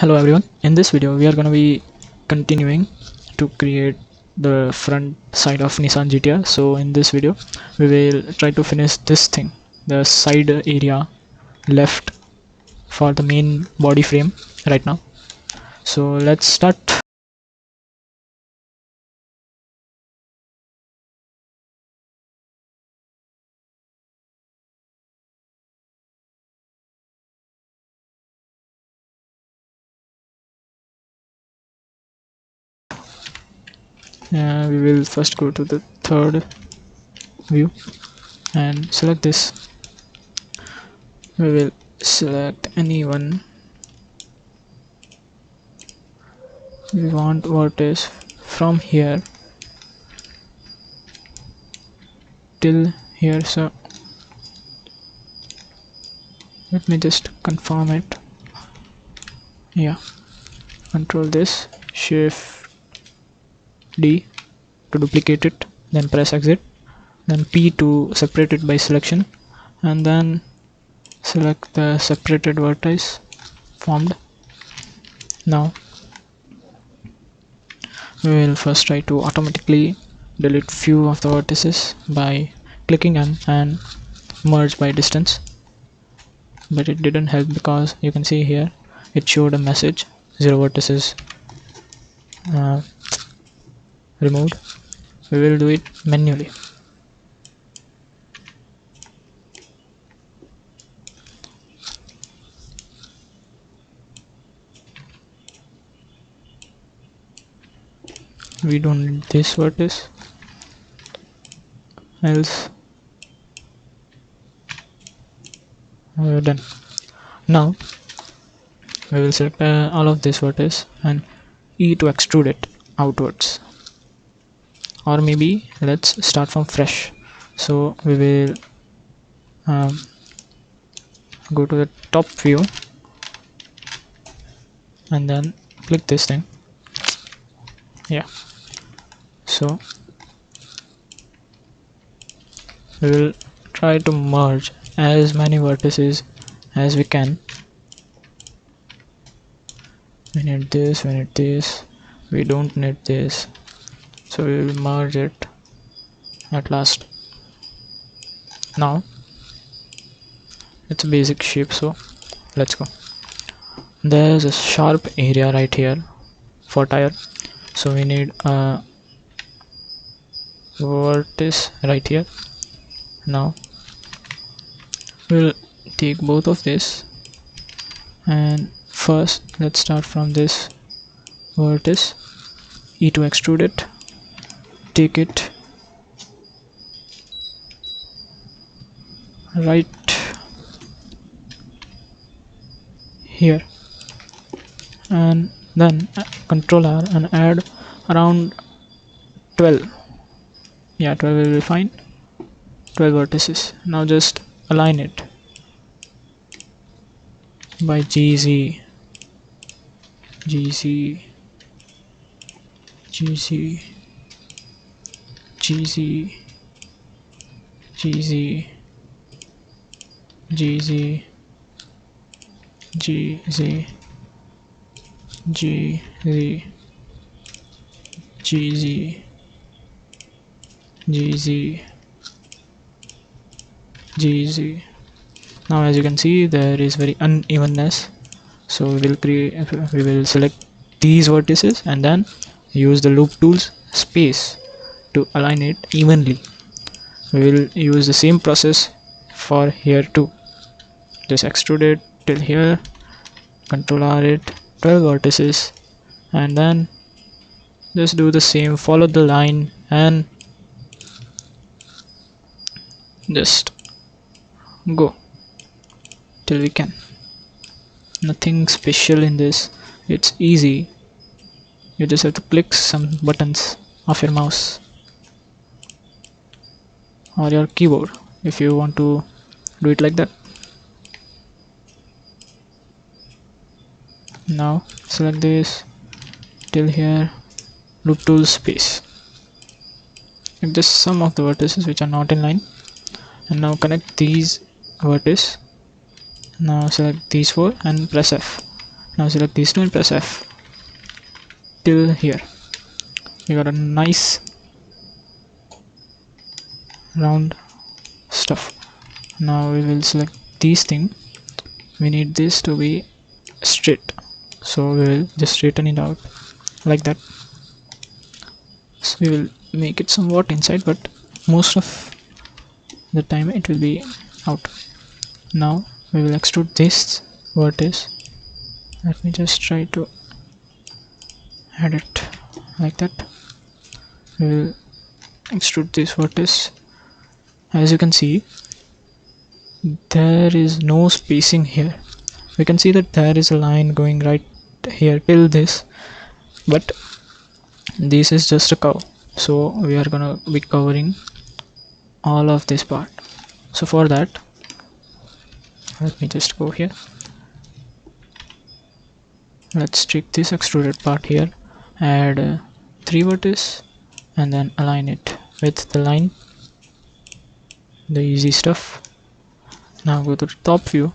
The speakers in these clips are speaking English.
Hello everyone, in this video we are going to be continuing to create the front side of Nissan GTR. So in this video we will try to finish this thing, the side area left for the main body frame right now. So let's start. We will first go to the third view and select this. We will select any one we want vertex from here till here. So let me just confirm it. Yeah, control this, shift D to duplicate it, then press exit, then P to separate it by selection, and then select the separated vertex formed. Now we will first try to automatically delete few of the vertices by clicking and merge by distance, but it didn't help because you can see here it showed a message 0 vertices removed. We will do it manually. We don't need this vertex, else we're done. Now we will select all of this vertex and E to extrude it outwards, or maybe let's start from fresh. So we will go to the top view and then click this thing. Yeah, so we will try to merge as many vertices as we can. We need this, we need this, we don't need this, so we will merge it at last. Now it's a basic shape, so let's go. There's a sharp area right here for tire, so we need a vertex right here. Now we'll take both of this, and first let's start from this vertex. E to extrude it, take it right here, and then control R and add around 12. Yeah, 12 will be fine. 12 vertices. Now just align it by GZ, GZ, GZ, GZ, GZ, GZ, GZ, GZ, GZ, GZ, GZ. Now as you can see there is very unevenness, so we will select these vertices and then use the loop tools space to align it evenly. We will use the same process for here too. Just extrude it till here, control R it, 12 vertices, and then just do the same, follow the line and just go till we can. Nothing special in this, it's easy. You just have to click some buttons of your mouse or your keyboard if you want to do it like that. Now select this till here, loop tool space. Just some of the vertices which are not in line, and now connect these vertices. Now select these four and press F. Now select these two and press F till here. We got a nice round stuff. Now we will select these things. We need this to be straight, so we will just straighten it out like that. So we will make it somewhat inside, but most of the time it will be out. Now we will extrude this vertex. Let me just try to add it like that. We will extrude this vertex. As you can see, there is no spacing here. We can see that there is a line going right here till this, but this is just a curve, so we are gonna be covering all of this part. So for that, let me just go here. Let's take this extruded part here, add 3 vertices, and then align it with the line. The easy stuff. Now go to the top view.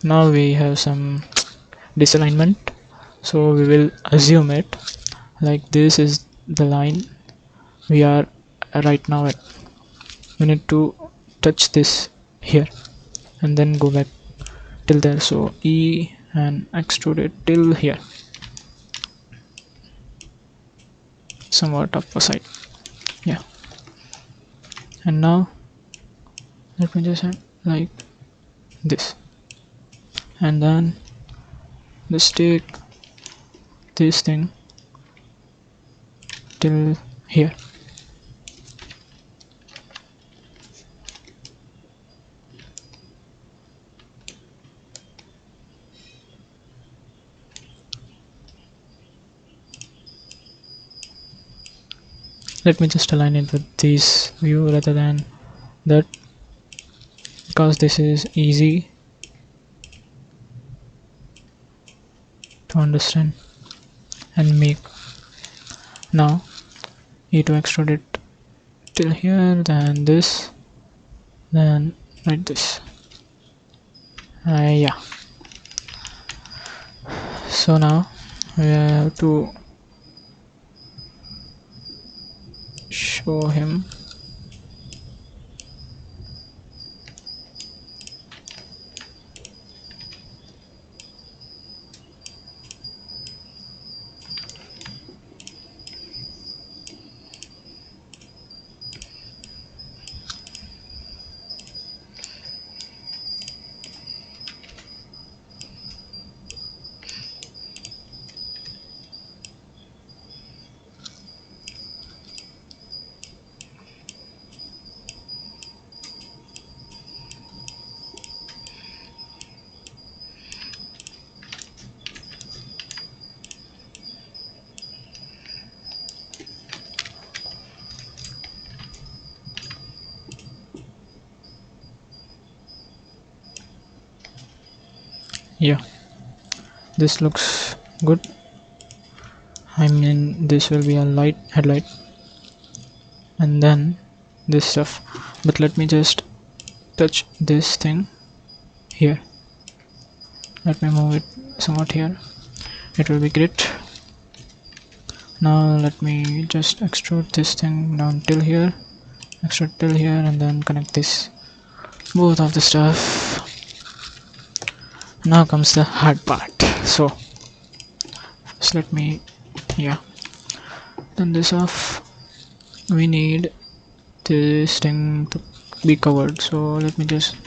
Now we have some disalignment, so we will assume it like this is the line we are right now at. We need to touch this here and then go back till there, so E and extrude it till here, somewhat upper side. Yeah, and now let me just add like this, and then just take this thing till here. Let me just align it with this view rather than that, because this is easy to understand and make. Now need to extrude it till here, then this, then like this. Yeah, so now we have to show him yeah, this looks good. I mean, this will be a light headlight and then this stuff, but let me just touch this thing here. Let me move it somewhat here, it will be great. Now let me just extrude this thing down till here, extrude till here, and then connect this, both of the stuff. Now comes the hard part. So first let me turn this off. We need this thing to be covered, so let me just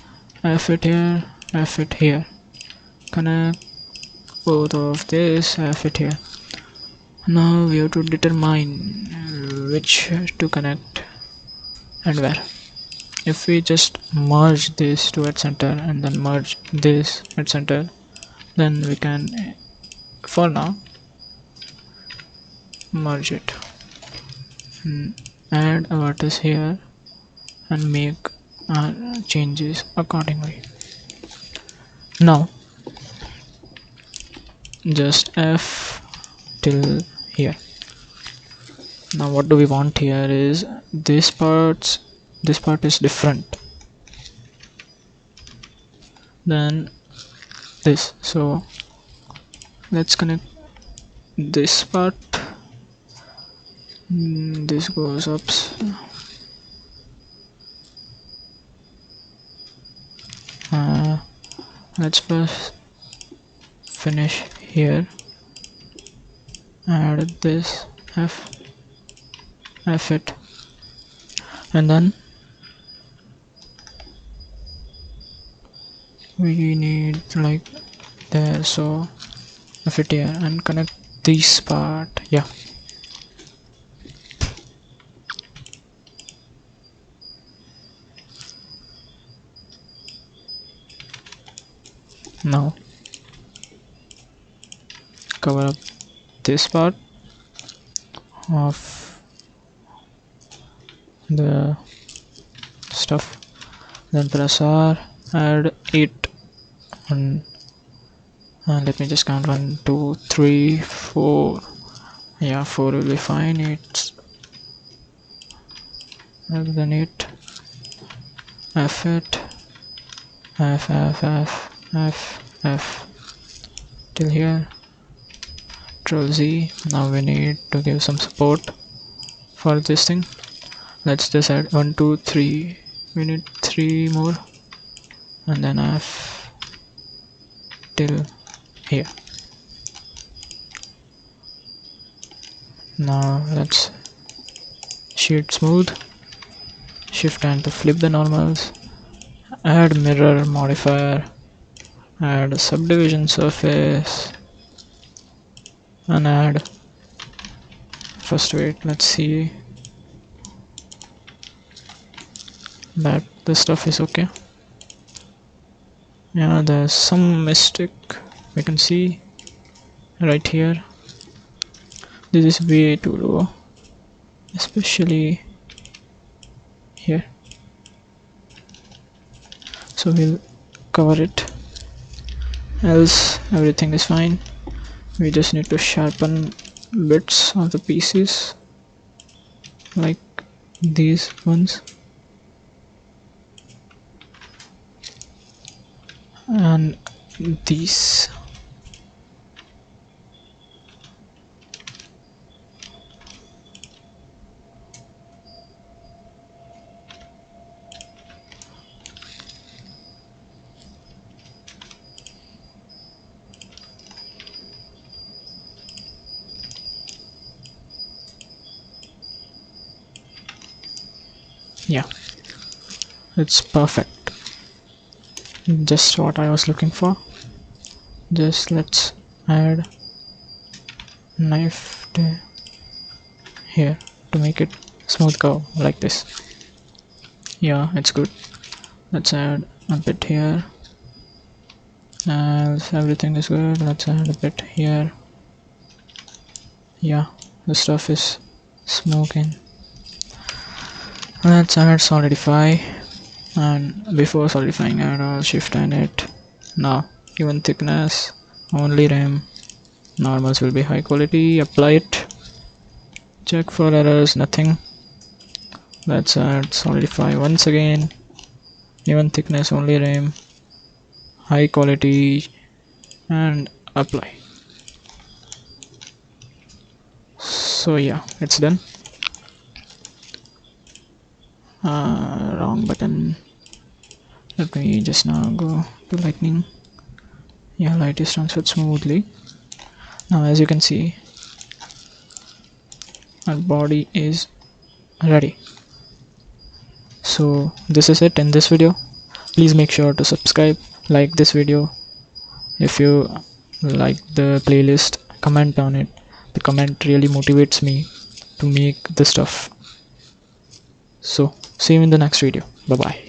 F it here, F it here, connect both of this, F it here. Now we have to determine which to connect and where. If we just merge this to at center and then merge this at center, then we can, for now, merge it, add a vertex here and make our changes accordingly. Now just F till here. Now what do we want here is this part is different than this, so Let's connect this part. This goes up. Let's first finish here. Add this F it, and then we need like there, so F it here and connect this part. Yeah, now cover up this part of the stuff, then press R, add 8 and let me just count 1 2 3 4. Yeah, 4 will be fine. It's rather than 8. F it, F till here. Control Z. Now we need to give some support for this thing. Let's just add 1 2 3. We need 3 more, and then F till here. Now let's sheet smooth, shift and to flip the normals, add mirror modifier, add subdivision surface, and add first wait, let's see that the stuff is okay. Yeah, there's some mistake we can see right here. This is way too low, especially here, so we'll cover it, else everything is fine. We just need to sharpen bits of the pieces like these ones, and these. Yeah, it's perfect, just what I was looking for. Just let's add knife here to make it smooth curve like this. Yeah, it's good. Let's add a bit here, as everything is good. Let's add a bit here. Yeah, the stuff is smoking. Let's add solidify, and before solidifying add a shift and it. Now even thickness only rim, normals will be high quality. Apply it, check for errors, nothing. Let's add solidify once again, even thickness only rim, high quality, and apply. So yeah, it's done. Wrong button. Let me just now go to lightning. Yeah, light is transferred smoothly. Now as you can see, our body is ready. So this is it in this video. Please make sure to subscribe, like this video. If you like the playlist, comment on it. The comment really motivates me to make the stuff. So see you in the next video. Bye bye.